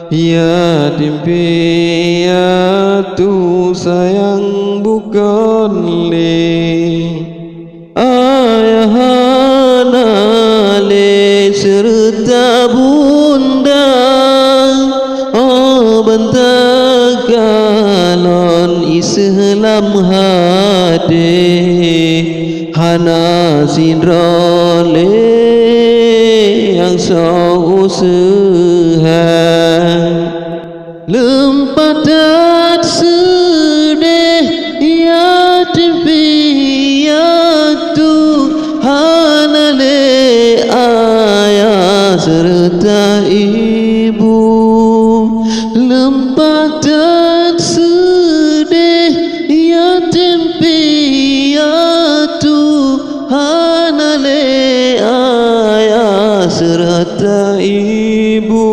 yatim piatu sayang bukan le ayah le serta bunda oh bentak galon Islam hade hana sidrole yang sausuha lempatat sedih yatim piatu hanale ayah serta ibu lempatat sedih yatim piatu hanale ayah serta ibu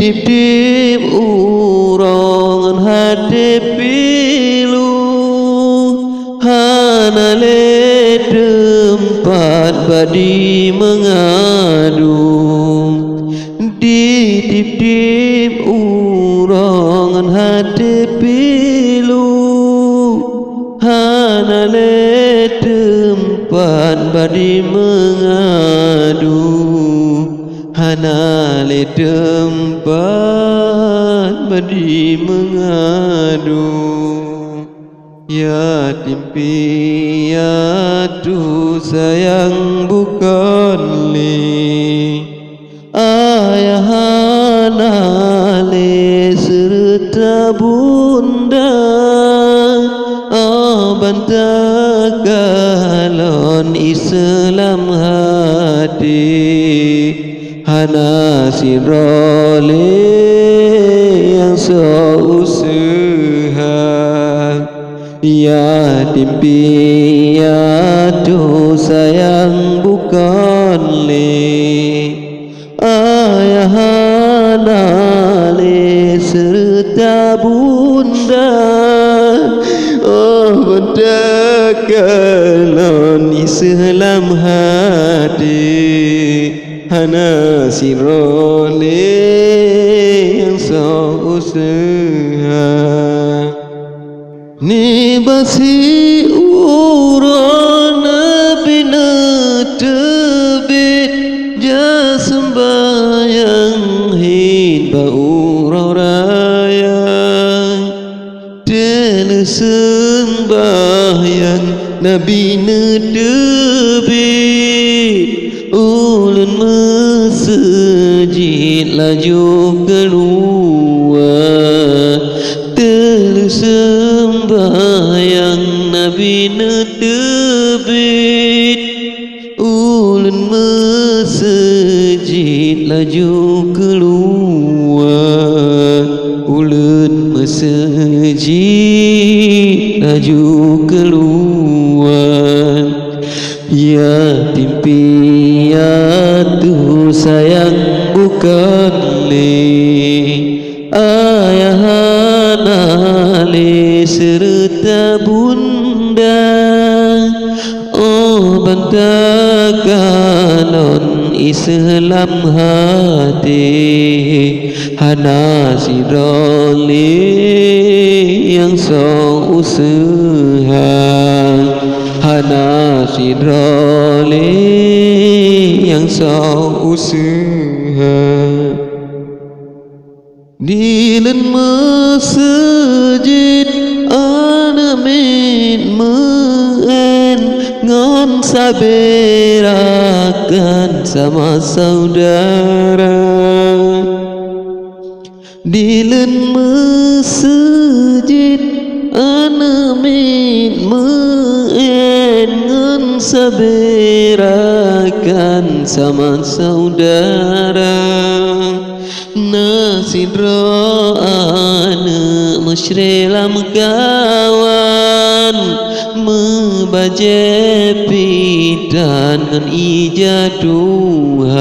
dip urongan hati pilu hanale tempat badi mengadu dip urongan hati pilu hanale tempat badi mengadu hanale tempat badi mengadu yatim piatu sayang bukan le ayah hanale serta bunda bantak galon Islam hati hana sirole yang sausuha yatim piatu sayang bukan le ayah hanale serta bunda oh bentak galon Islam hati hana sirole yang sausuha ni basi urana bina tebit ja sembayang hidba urau raya tele sembayang nabi nedebit ulun masjid laju keluar tele sembayang nabi nedebit ulun masjid laju keluar ulun masjid laju keluar yatim piatu sayang bukan le ayah hanale serta bunda oh bantak galon Islam hati hana sirole yang sausuha hana sirole yang sausuha di len masjid anamin meen ngon saberakan sama saudara di len masjid anamin meen ngon saberakan sama saudara nasidro ane musyrilam kawan mebaje pidan ngan ijaduhan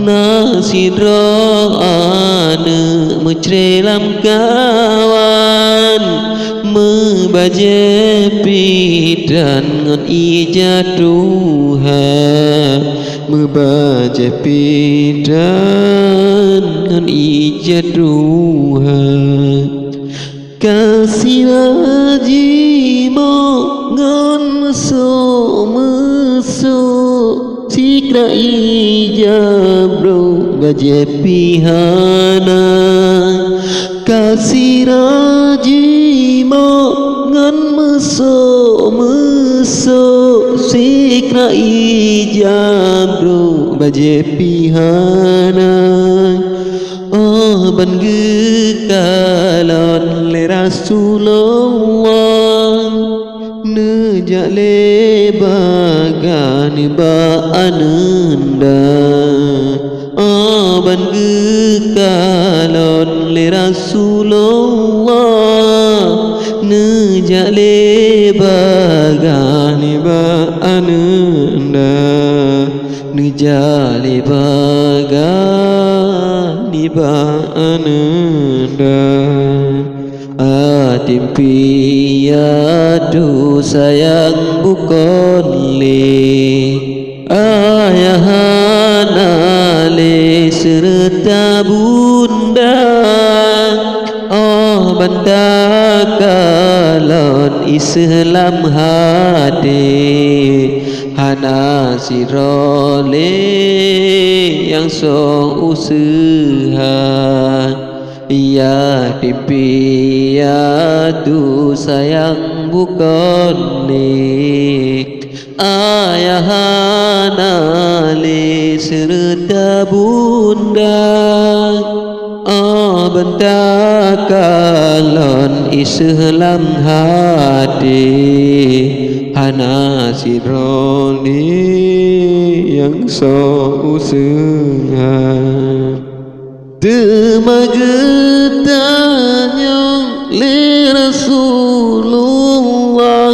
nasidro ane musyrilam kawan mebaje pidan ngan ijaduhan membaca pidan ngan ijat ruha kasih haji ngan mesuk sikra ijab ro baca pihana kasih haji ngan mesuk sikra ijab ro baca pihana ban gekalon le Rasulullah nejale bagan ba ananda ban gekalon le Rasulullah nejale bagan ba ananda nejale bagan ba ananda atim piatu sayang bukan le ayahana le serta bunda benda kalon Islam hati hana sirole yang so usaha ya dipiatu sayang bukan ni ayahana le serta bunda benda kalon Islam hati hana sironi yang so usaha Temagetanya le Rasulullah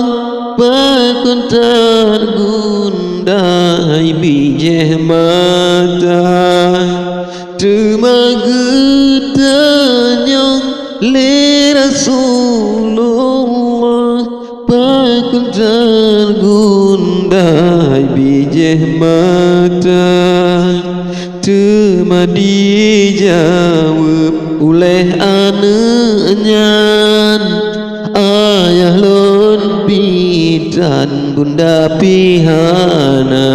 pakun tergundai bijih mata Temagetanya le Rasulullah pakun tergundai bijih mata Cuma dijawab oleh anaknya ayah lon bidan bunda pihana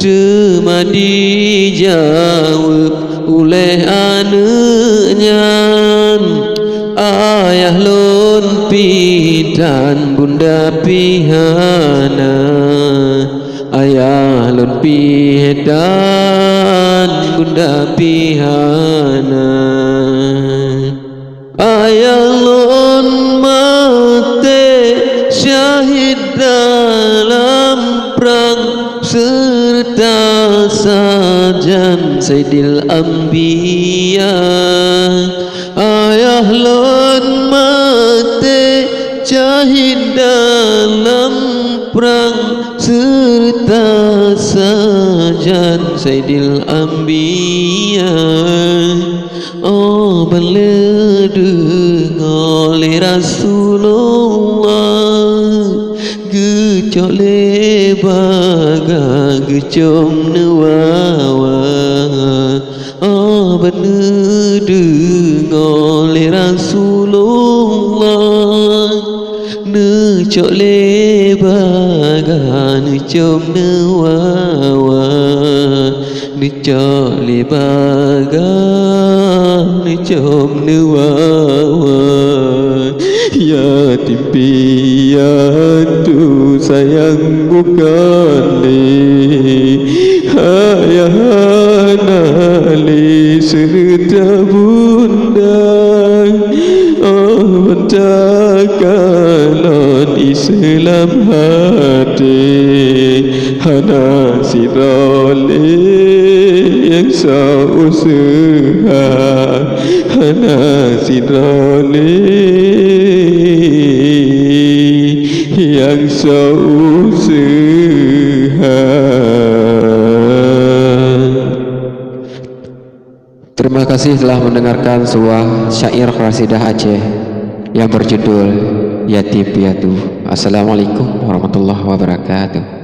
Cuma dijawab oleh anaknya ayah lon bidan bunda pihana ayah lon pidan bunda pihana ayah lon mati syahid dalam perang serta sajan Sayyidil Anbiya ayah lon mati syahid dalam perang serta sajan Sayyidil Anbiya beledeng oleh Rasulullah gecok lebaga gecom newawa beledeng oleh Rasulullah necok lebaga necom newawa necok lebaga necom newawa yatim piatu sayang bukan ni ayahana li serta bunda kalon Islam hati hana sirole yang sausaha hana sirole yang sausaha. Terima kasih telah mendengarkan sebuah syair qasidah Aceh yang berjudul Yatim Piatu. Assalamualaikum warahmatullahi wabarakatuh.